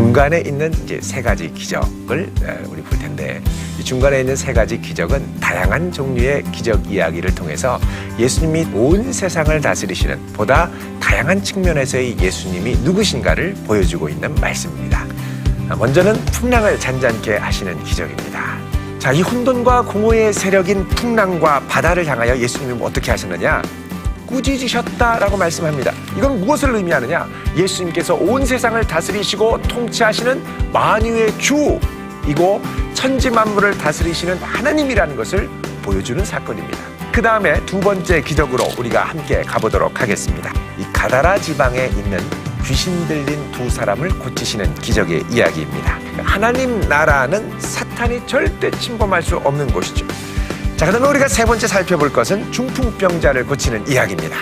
중간에 있는 이제 세 가지 기적을 우리 볼 텐데, 이 중간에 있는 세 가지 기적은 다양한 종류의 기적 이야기를 통해서 예수님이 온 세상을 다스리시는 보다 다양한 측면에서의 예수님이 누구신가를 보여주고 있는 말씀입니다. 먼저는 풍랑을 잔잔케 하시는 기적입니다. 자, 이 혼돈과 공허의 세력인 풍랑과 바다를 향하여 예수님이 어떻게 하셨느냐? 꾸짖으셨다라고 말씀합니다. 이건 무엇을 의미하느냐? 예수님께서 온 세상을 다스리시고 통치하시는 만유의 주이고 천지 만물을 다스리시는 하나님이라는 것을 보여주는 사건입니다. 그 다음에 두 번째 기적으로 우리가 함께 가보도록 하겠습니다. 이 가다라 지방에 있는 귀신 들린 두 사람을 고치시는 기적의 이야기입니다. 하나님 나라는 사탄이 절대 침범할 수 없는 곳이죠. 자, 그다음에 우리가 세 번째 살펴볼 것은 중풍병자를 고치는 이야기입니다.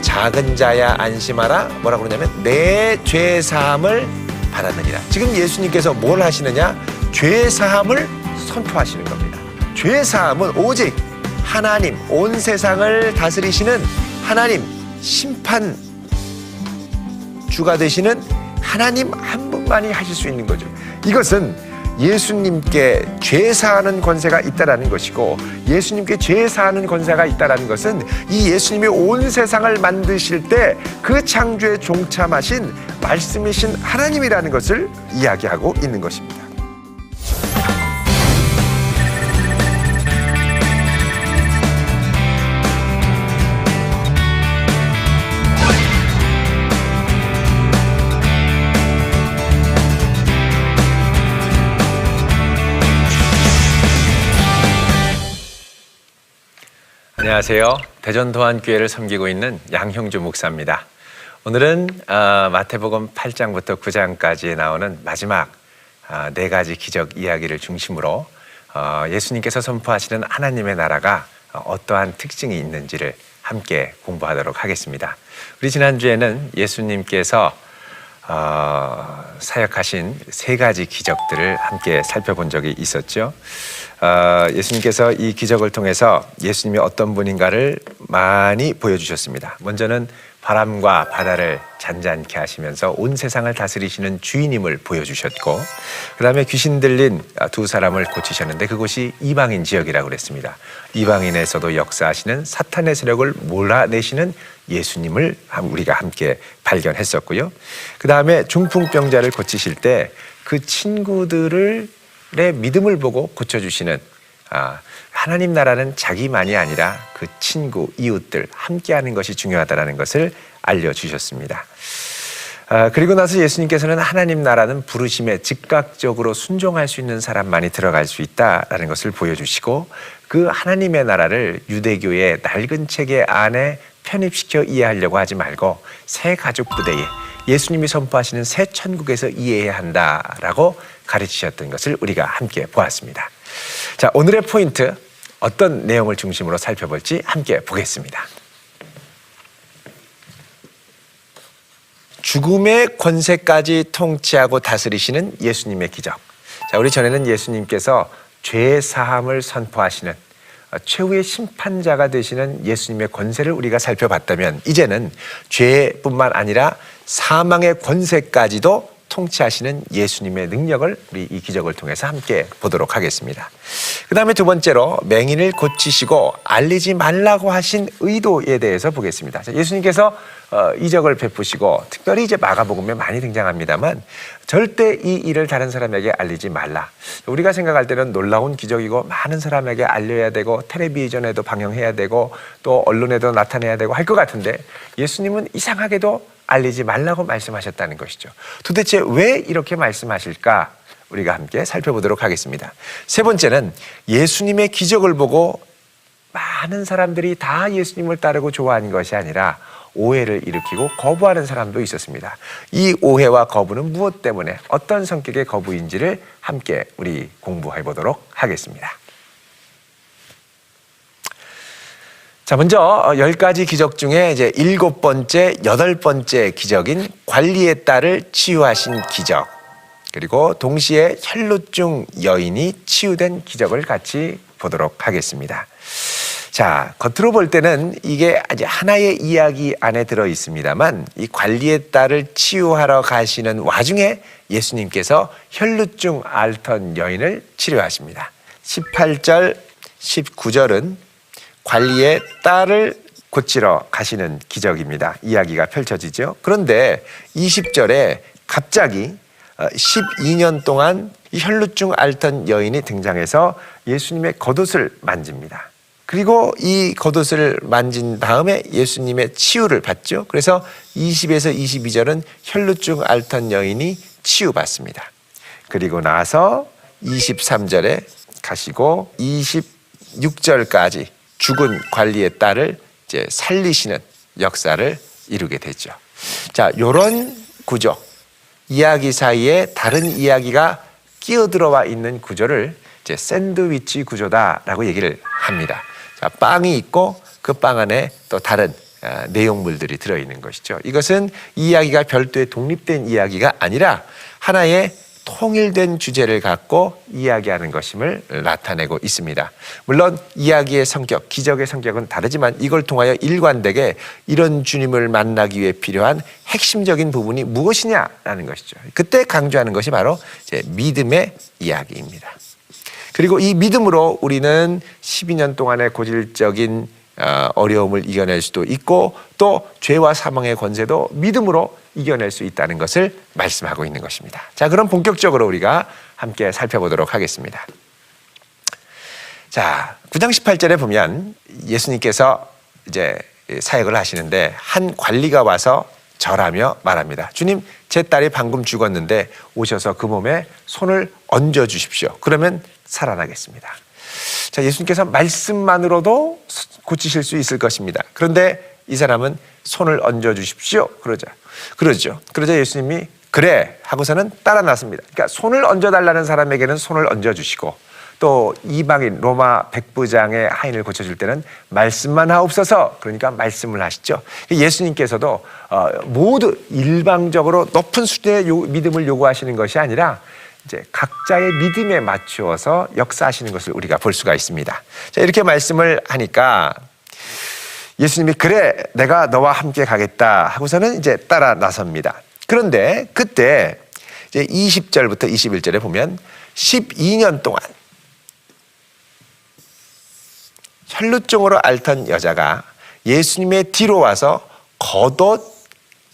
작은 자야 안심하라. 뭐라고 그러냐면 내 죄사함을 받았느니라. 지금 예수님께서 뭘 하시느냐? 죄사함을 선포하시는 겁니다. 죄사함은 오직 하나님, 온 세상을 다스리시는 하나님, 심판 주가 되시는 하나님 한 분만이 하실 수 있는 거죠. 이것은 예수님께 죄사하는 권세가 있다라는 것이고, 예수님께 죄사하는 권세가 있다라는 것은 이 예수님이 온 세상을 만드실 때 그 창조에 동참하신 말씀이신 하나님이라는 것을 이야기하고 있는 것입니다. 안녕하세요. 대전도안교회를 섬기고 있는 양형주 목사입니다. 오늘은 마태복음 8장부터 9장까지 나오는 마지막 네 가지 기적 이야기를 중심으로 예수님께서 선포하시는 하나님의 나라가 어떠한 특징이 있는지를 함께 공부하도록 하겠습니다. 우리 지난주에는 예수님께서 사역하신 세 가지 기적들을 함께 살펴본 적이 있었죠. 예수님께서 이 기적을 통해서 예수님이 어떤 분인가를 많이 보여주셨습니다. 먼저는 바람과 바다를 잔잔케 하시면서 온 세상을 다스리시는 주인임을 보여주셨고, 그 다음에 귀신 들린 두 사람을 고치셨는데 그곳이 이방인 지역이라고 그랬습니다. 이방인에서도 역사하시는 사탄의 세력을 몰아내시는 예수님을 우리가 함께 발견했었고요. 그 다음에 중풍병자를 고치실 때 그 친구들의 믿음을 보고 고쳐주시는 하나님 나라는 자기만이 아니라 그 친구, 이웃들 함께하는 것이 중요하다는 것을 알려주셨습니다. 그리고 나서 예수님께서는 하나님 나라는 부르심에 즉각적으로 순종할 수 있는 사람만이 들어갈 수 있다라는 것을 보여주시고, 그 하나님의 나라를 유대교의 낡은 체계 안에 편입시켜 이해하려고 하지 말고 새 가족 부대에 예수님이 선포하시는 새 천국에서 이해해야 한다라고 가르치셨던 것을 우리가 함께 보았습니다. 자, 오늘의 포인트 어떤 내용을 중심으로 살펴볼지 함께 보겠습니다. 죽음의 권세까지 통치하고 다스리시는 예수님의 기적. 자, 우리 전에는 예수님께서 죄 사함을 선포하시는 최후의 심판자가 되시는 예수님의 권세를 우리가 살펴봤다면, 이제는 죄뿐만 아니라 사망의 권세까지도 통치하시는 예수님의 능력을 우리 이 기적을 통해서 함께 보도록 하겠습니다. 그 다음에 두 번째로 맹인을 고치시고 알리지 말라고 하신 의도에 대해서 보겠습니다. 예수님께서 이적을 베푸시고, 특별히 이제 마가복음에 많이 등장합니다만 절대 이 일을 다른 사람에게 알리지 말라. 우리가 생각할 때는 놀라운 기적이고 많은 사람에게 알려야 되고 텔레비전에도 방영해야 되고 또 언론에도 나타내야 되고 할 것 같은데, 예수님은 이상하게도 알리지 말라고 말씀하셨다는 것이죠. 도대체 왜 이렇게 말씀하실까? 우리가 함께 살펴보도록 하겠습니다. 세 번째는 예수님의 기적을 보고 많은 사람들이 다 예수님을 따르고 좋아하는 것이 아니라 오해를 일으키고 거부하는 사람도 있었습니다. 이 오해와 거부는 무엇 때문에, 어떤 성격의 거부인지를 함께 우리 공부해 보도록 하겠습니다. 자, 먼저 10가지 기적 중에 이제 7번째, 8번째 기적인 관리의 딸을 치유하신 기적, 그리고 동시에 혈루증 여인이 치유된 기적을 같이 보도록 하겠습니다. 자, 겉으로 볼 때는 이게 아주 하나의 이야기 안에 들어 있습니다만 이 관리의 딸을 치유하러 가시는 와중에 예수님께서 혈루증 앓던 여인을 치료하십니다. 18절, 19절은 관리의 딸을 고치러 가시는 기적입니다. 이야기가 펼쳐지죠. 그런데 20절에 갑자기 12년 동안 이 혈루증 앓던 여인이 등장해서 예수님의 겉옷을 만집니다. 그리고 이 겉옷을 만진 다음에 예수님의 치유를 받죠. 그래서 20에서 22절은 혈루증 앓던 여인이 치유받습니다. 그리고 나서 23절에 가시고 26절까지 죽은 관리의 딸을 이제 살리시는 역사를 이루게 되죠. 자, 요런 구조, 이야기 사이에 다른 이야기가 끼어들어와 있는 구조를 이제 샌드위치 구조다라고 얘기를 합니다. 자, 빵이 있고 그 빵 안에 또 다른 내용물들이 들어있는 것이죠. 이것은 이야기가 별도의 독립된 이야기가 아니라 하나의 통일된 주제를 갖고 이야기하는 것임을 나타내고 있습니다. 물론 이야기의 성격, 기적의 성격은 다르지만 이걸 통하여 일관되게 이런 주님을 만나기 위해 필요한 핵심적인 부분이 무엇이냐라는 것이죠. 그때 강조하는 것이 바로 이제 믿음의 이야기입니다. 그리고 이 믿음으로 우리는 12년 동안의 고질적인 어려움을 이겨낼 수도 있고 또 죄와 사망의 권세도 믿음으로 이겨낼 수 있다는 것을 말씀하고 있는 것입니다. 자, 그럼 본격적으로 우리가 함께 살펴보도록 하겠습니다. 자, 9장 18절에 보면 예수님께서 이제 사역을 하시는데 한 관리가 와서 절하며 말합니다. 주님, 제 딸이 방금 죽었는데 오셔서 그 몸에 손을 얹어 주십시오. 그러면 살아나겠습니다. 자, 예수님께서 말씀만으로도 고치실 수 있을 것입니다. 그런데 이 사람은 손을 얹어 주십시오. 그러죠. 그러자 예수님이 그래 하고서는 따라 나섭니다. 그러니까 손을 얹어 달라는 사람에게는 손을 얹어 주시고 또 이방인 로마 백부장의 하인을 고쳐줄 때는 말씀만 하옵소서, 그러니까 말씀을 하시죠. 예수님께서도 모두 일방적으로 높은 수준의 믿음을 요구하시는 것이 아니라 이제 각자의 믿음에 맞추어서 역사하시는 것을 우리가 볼 수가 있습니다. 자, 이렇게 말씀을 하니까 예수님이 그래, 내가 너와 함께 가겠다 하고서는 이제 따라 나섭니다. 그런데 그때 이제 20절부터 21절에 보면 12년 동안 혈루증으로 앓던 여자가 예수님의 뒤로 와서 겉옷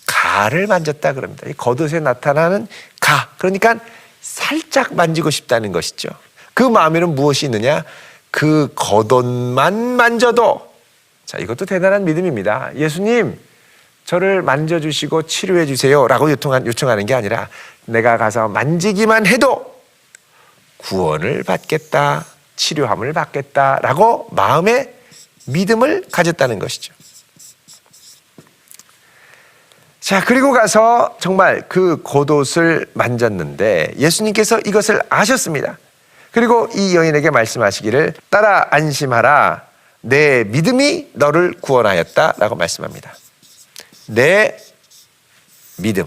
가를 만졌다 그럽니다. 이 겉옷에 나타나는 가, 그러니까 살짝 만지고 싶다는 것이죠. 그 마음에는 무엇이 있느냐? 그 겉옷만 만져도, 자, 이것도 대단한 믿음입니다. 예수님, 저를 만져주시고 치료해 주세요 라고 요청하는 게 아니라 내가 가서 만지기만 해도 구원을 받겠다, 치료함을 받겠다라고 마음의 믿음을 가졌다는 것이죠. 자, 그리고 가서 정말 그 겉옷을 만졌는데 예수님께서 이것을 아셨습니다. 그리고 이 여인에게 말씀하시기를 따라 안심하라, 내 믿음이 너를 구원하였다 라고 말씀합니다. 내 믿음.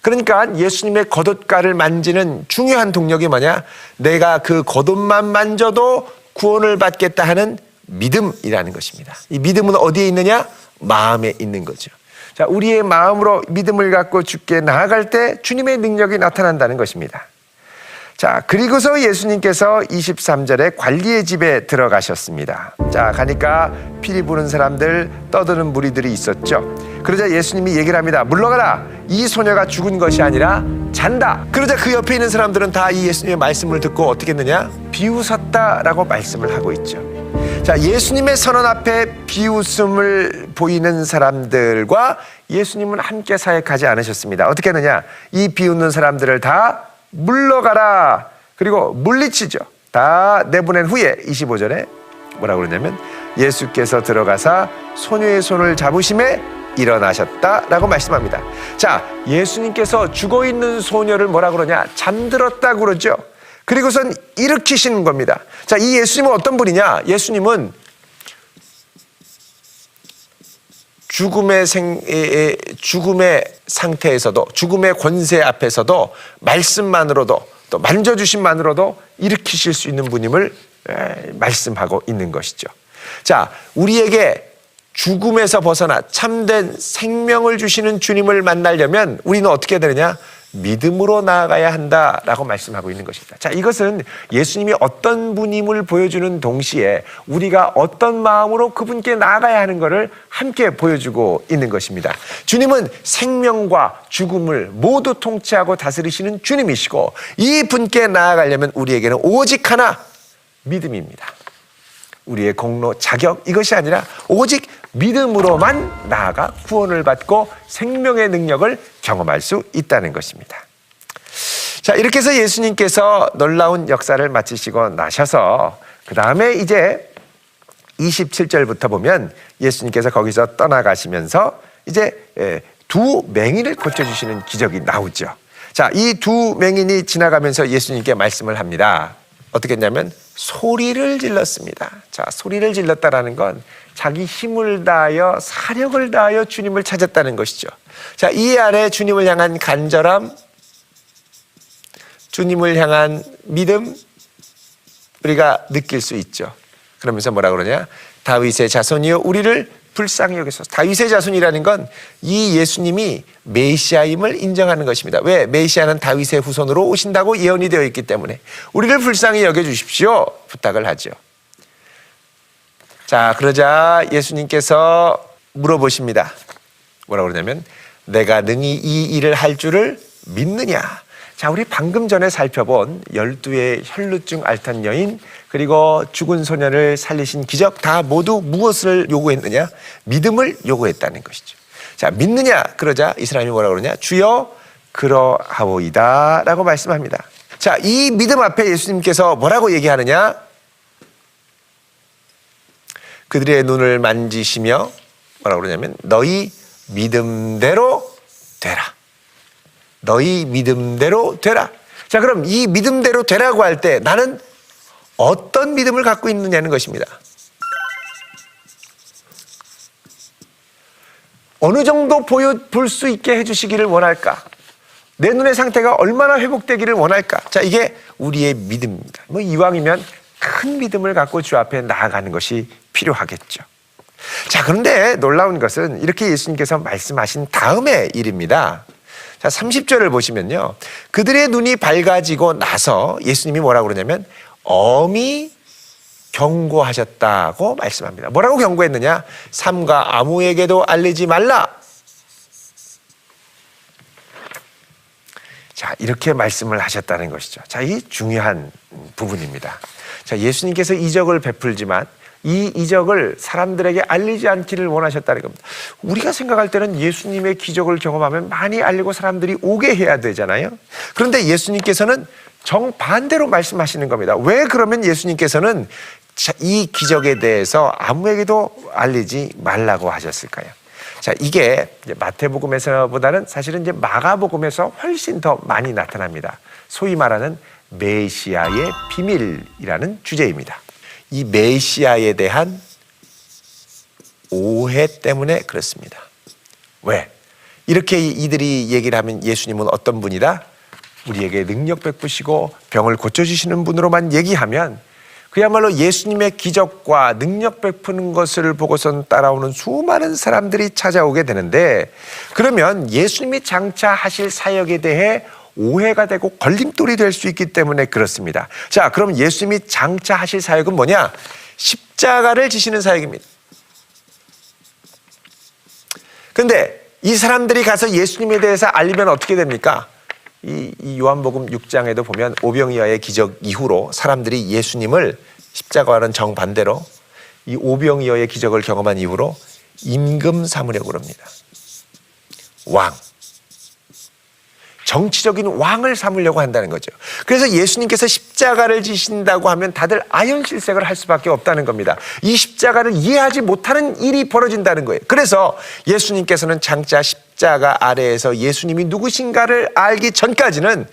그러니까 예수님의 겉옷가를 만지는 중요한 동력이 뭐냐? 내가 그 겉옷만 만져도 구원을 받겠다 하는 믿음이라는 것입니다. 이 믿음은 어디에 있느냐? 마음에 있는 거죠. 자, 우리의 마음으로 믿음을 갖고 주께 나아갈 때 주님의 능력이 나타난다는 것입니다. 자, 그리고서 예수님께서 23절에 관리의 집에 들어가셨습니다. 자, 가니까 피리 부는 사람들, 떠드는 무리들이 있었죠. 그러자 예수님이 얘기를 합니다. 물러가라, 이 소녀가 죽은 것이 아니라 잔다. 그러자 그 옆에 있는 사람들은 다 이 예수님의 말씀을 듣고 어떻게 했느냐? 비웃었다라고 말씀을 하고 있죠. 자, 예수님의 선언 앞에 비웃음을 보이는 사람들과 예수님은 함께 사역하지 않으셨습니다. 어떻게 했느냐? 이 비웃는 사람들을 다 물러가라, 그리고 물리치죠. 다 내보낸 후에 25절에 뭐라고 그러냐면 예수께서 들어가사 소녀의 손을 잡으심에 일어나셨다라고 말씀합니다. 자, 예수님께서 죽어있는 소녀를 뭐라고 그러냐? 잠들었다고 그러죠. 그리고선 일으키시는 겁니다. 자, 이 예수님은 어떤 분이냐? 예수님은 죽음의 상태에서도, 죽음의 권세 앞에서도 말씀만으로도, 또 만져주심만으로도 일으키실 수 있는 분임을 말씀하고 있는 것이죠. 자, 우리에게 죽음에서 벗어나 참된 생명을 주시는 주님을 만나려면 우리는 어떻게 해야 되느냐? 믿음으로 나아가야 한다라고 말씀하고 있는 것입니다. 자, 이것은 예수님이 어떤 분임을 보여주는 동시에 우리가 어떤 마음으로 그분께 나아가야 하는 것을 함께 보여주고 있는 것입니다. 주님은 생명과 죽음을 모두 통치하고 다스리시는 주님이시고 이 분께 나아가려면 우리에게는 오직 하나, 믿음입니다. 우리의 공로, 자격 이것이 아니라 오직 믿음으로만 나아가 구원을 받고 생명의 능력을 경험할 수 있다는 것입니다. 자, 이렇게 해서 예수님께서 놀라운 역사를 마치시고 나셔서 그 다음에 이제 27절부터 보면 예수님께서 거기서 떠나가시면서 이제 두 맹인을 고쳐주시는 기적이 나오죠. 자, 이 두 맹인이 지나가면서 예수님께 말씀을 합니다. 어떻게 했냐면 소리를 질렀습니다. 자, 소리를 질렀다라는 건 자기 힘을 다하여 사력을 다하여 주님을 찾았다는 것이죠. 자, 이 안에 주님을 향한 간절함, 주님을 향한 믿음 우리가 느낄 수 있죠. 그러면서 뭐라 그러냐? 다윗의 자손이여 우리를 불쌍히 여기소서. 다윗의 자손이라는 건 이 예수님이 메시아임을 인정하는 것입니다. 왜? 메시아는 다윗의 후손으로 오신다고 예언이 되어 있기 때문에 우리를 불쌍히 여겨주십시오 부탁을 하죠. 자, 그러자 예수님께서 물어보십니다. 뭐라고 그러냐면 내가 능히 이 일을 할 줄을 믿느냐. 자, 우리 방금 전에 살펴본 12의 혈루증 앓던 여인 그리고 죽은 소년을 살리신 기적 다 모두 무엇을 요구했느냐? 믿음을 요구했다는 것이죠. 자, 믿느냐? 그러자 이 사람이 뭐라고 그러냐? 주여 그러하오이다 라고 말씀합니다. 자, 이 믿음 앞에 예수님께서 뭐라고 얘기하느냐? 그들의 눈을 만지시며 뭐라고 그러냐면 너희 믿음대로 되라. 너희 믿음대로 되라. 자, 그럼 이 믿음대로 되라고 할 때 나는 어떤 믿음을 갖고 있느냐는 것입니다. 어느 정도 볼 수 있게 해주시기를 원할까? 내 눈의 상태가 얼마나 회복되기를 원할까? 자, 이게 우리의 믿음입니다. 뭐 이왕이면 큰 믿음을 갖고 주 앞에 나아가는 것이 필요하겠죠. 자, 그런데 놀라운 것은 이렇게 예수님께서 말씀하신 다음의 일입니다. 자, 30절을 보시면요. 그들의 눈이 밝아지고 나서 예수님이 뭐라고 그러냐면 엄히 경고하셨다고 말씀합니다. 뭐라고 경고했느냐? 삼가 아무에게도 알리지 말라. 자, 이렇게 말씀을 하셨다는 것이죠. 자, 이 중요한 부분입니다. 자, 예수님께서 이적을 베풀지만 이 이적을 사람들에게 알리지 않기를 원하셨다는 겁니다. 우리가 생각할 때는 예수님의 기적을 경험하면 많이 알리고 사람들이 오게 해야 되잖아요. 그런데 예수님께서는 정반대로 말씀하시는 겁니다. 왜 그러면 예수님께서는 이 기적에 대해서 아무에게도 알리지 말라고 하셨을까요? 자, 이게 마태복음에서보다는 사실은 이제 마가복음에서 훨씬 더 많이 나타납니다. 소위 말하는 메시아의 비밀이라는 주제입니다. 이 메시아에 대한 오해 때문에 그렇습니다. 왜? 이렇게 이들이 얘기를 하면 예수님은 어떤 분이다? 우리에게 능력 베푸시고 병을 고쳐주시는 분으로만 얘기하면 그야말로 예수님의 기적과 능력 베푸는 것을 보고선 따라오는 수많은 사람들이 찾아오게 되는데 그러면 예수님이 장차 하실 사역에 대해 오해가 되고 걸림돌이 될 수 있기 때문에 그렇습니다. 자, 그럼 예수님이 장차 하실 사역은 뭐냐? 십자가를 지시는 사역입니다. 그런데 이 사람들이 가서 예수님에 대해서 알리면 어떻게 됩니까? 이 요한복음 6장에도 보면 오병이어의 기적 이후로 사람들이 예수님을 십자가와는 정반대로 이 오병이어의 기적을 경험한 이후로 임금 삼으려고 합니다. 왕. 정치적인 왕을 삼으려고 한다는 거죠. 그래서 예수님께서 십자가를 지신다고 하면 다들 아연실색을 할 수밖에 없다는 겁니다. 이 십자가를 이해하지 못하는 일이 벌어진다는 거예요. 그래서 예수님께서는 장차 십자가 아래에서 예수님이 누구신가를 알기 전까지는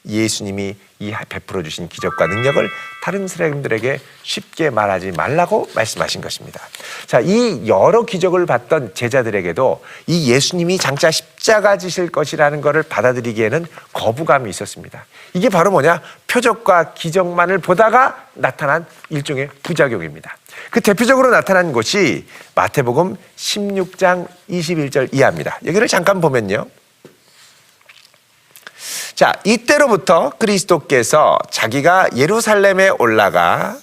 예수님이 이 베풀어 주신 기적과 능력을 다른 사람들에게 쉽게 말하지 말라고 말씀하신 것입니다. 자, 이 여러 기적을 봤던 제자들에게도 이 예수님이 장차 십자가 십자가 지실 것이라는 것을 받아들이기에는 거부감이 있었습니다. 이게 바로 뭐냐? 표적과 기적만을 보다가 나타난 일종의 부작용입니다. 그 대표적으로 나타난 것이 마태복음 16장 21절 이하입니다. 여기를 잠깐 보면요. 자, 이때로부터 그리스도께서 자기가 예루살렘에 올라가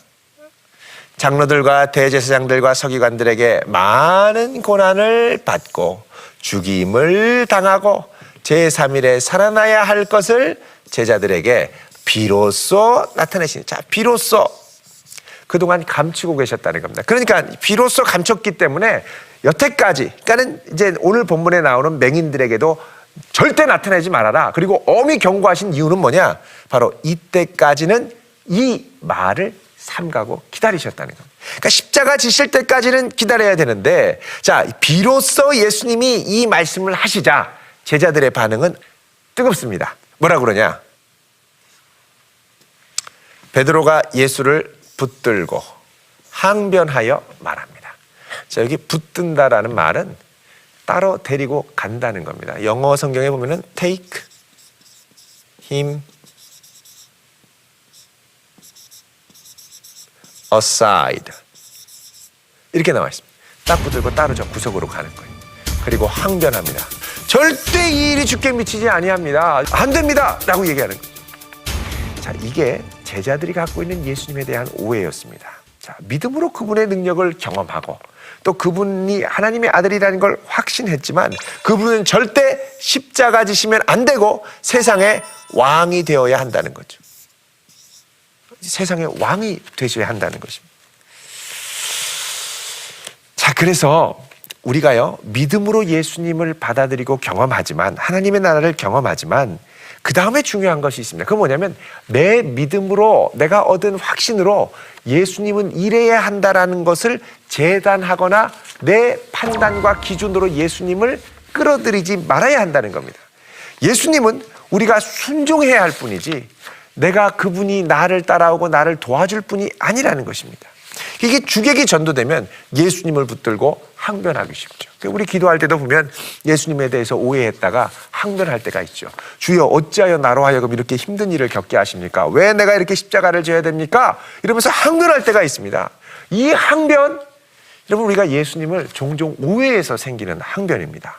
장로들과 대제사장들과 서기관들에게 많은 고난을 받고 죽임을 당하고 제3일에 살아나야 할 것을 제자들에게 비로소 나타내시니, 자, 비로소 그동안 감추고 계셨다는 겁니다. 그러니까 비로소 감췄기 때문에 여태까지, 그러니까는 이제 오늘 본문에 나오는 맹인들에게도 절대 나타내지 말아라. 그리고 엄히 경고하신 이유는 뭐냐? 바로 이때까지는 이 말을 삼가고 기다리셨다는 겁니다. 그러니까 십자가 지실 때까지는 기다려야 되는데, 자, 비로소 예수님이 이 말씀을 하시자 제자들의 반응은 뜨겁습니다. 뭐라 그러냐? 베드로가 예수를 붙들고 항변하여 말합니다. 자, 여기 붙든다라는 말은 따로 데리고 간다는 겁니다. 영어 성경에 보면은 take him aside 이렇게 나와 있습니다. 딱 붙들고 따로 저 구석으로 가는 거예요. 그리고 항변합니다. 절대 이 일이 주께 미치지 아니합니다. 안 됩니다. 라고 얘기하는 거예요. 자, 이게 제자들이 갖고 있는 예수님에 대한 오해였습니다. 자, 믿음으로 그분의 능력을 경험하고 또 그분이 하나님의 아들이라는 걸 확신했지만 그분은 절대 십자가 지시면 안 되고 세상의 왕이 되어야 한다는 거죠. 세상의 왕이 되셔야 한다는 것입니다. 자, 그래서 우리가요, 믿음으로 예수님을 받아들이고 경험하지만, 하나님의 나라를 경험하지만 그 다음에 중요한 것이 있습니다. 그건 뭐냐면 내 믿음으로, 내가 얻은 확신으로 예수님은 이래야 한다라는 것을 재단하거나 내 판단과 기준으로 예수님을 끌어들이지 말아야 한다는 겁니다. 예수님은 우리가 순종해야 할 뿐이지 내가 그분이 나를 따라오고 나를 도와줄 뿐이 아니라는 것입니다. 이게 주객이 전도되면 예수님을 붙들고 항변하기 쉽죠. 우리 기도할 때도 보면 예수님에 대해서 오해했다가 항변할 때가 있죠. 주여 어찌하여 나로 하여금 이렇게 힘든 일을 겪게 하십니까? 왜 내가 이렇게 십자가를 져야 됩니까? 이러면서 항변할 때가 있습니다. 이 항변, 여러분, 우리가 예수님을 종종 오해해서 생기는 항변입니다.